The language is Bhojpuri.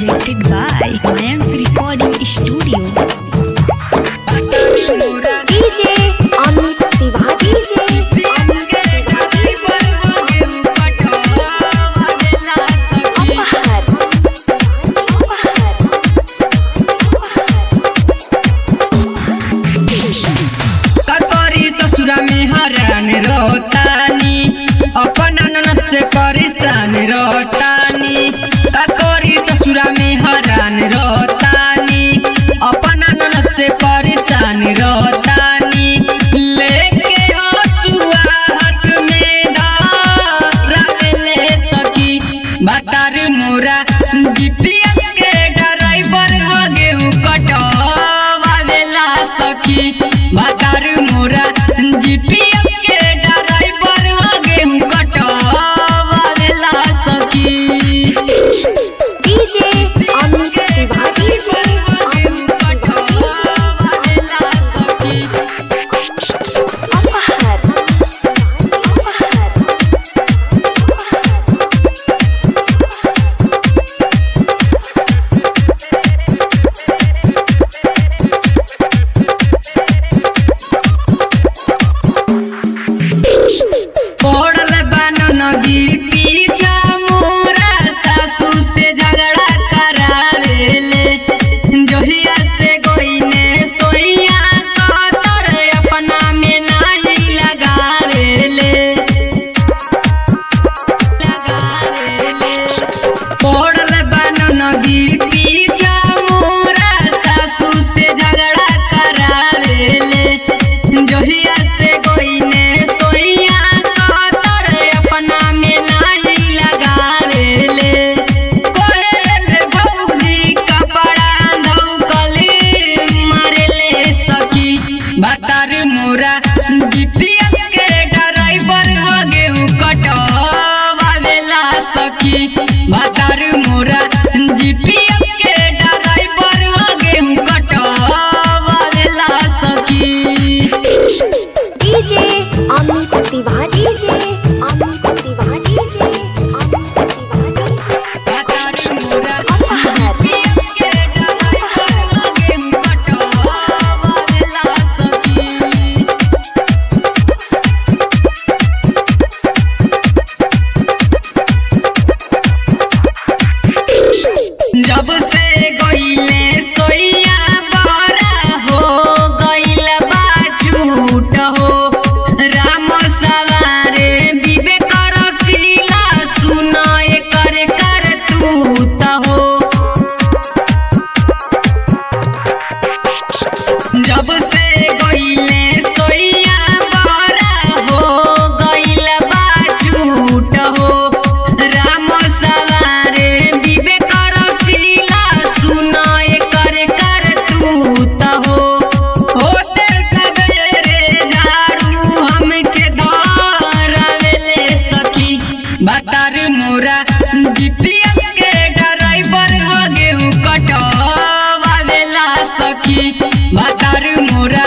presented by Mayank Recording Studio. DJ Amit Tiwari रोतानी अपना ननद से परेशान रोतानी ककोरी ससुरा में हरान रोतानी अपना ननद से परेशान रोतानी लेके हसुआ हाथ में धरावेले सखी बतार मोरा जीपीएस के ड्राइवर हो गेहूं कटवावेला सखी बतार मोरा जीपीएस के ड्राइवर हो गेहूं कटवावेला सखी DJ Amit Tiwari पीछा मोरा सासू से झगड़ा करावेले जोहिया से गोइने सोइया कतर अपना में नहीं लगावेले पड़ल बनगी पीछा मोरा सासू से झगड़ा करावेले जोहिया से गोइने सोइया बतार मोरा जीपीएस के ड्राइवर हो गेहूं कटवावेला सखी बतार मोरा जीपीएस के ड्राइवर हो गेहूं कटवावेला सखी DJ Amit Tiwari बतार मोरा जीपीएस के ड्राइवर हो गेहूं कटवावेला जब से गईले सोइया बड़ा हो गईल बा झूठ हो राम सवारे विवेक रसीला सुना एकर करतूत हो जब से गईले सोइया बड़ा हो गईल बा झूठ हो राम सवारे विवेक होते सवेरे झाड़ू हमके धरावेले सखी बतार मोरा जीपीएस के ड्राइवर हो गेहूं कटवावेला सखी बतार मोरा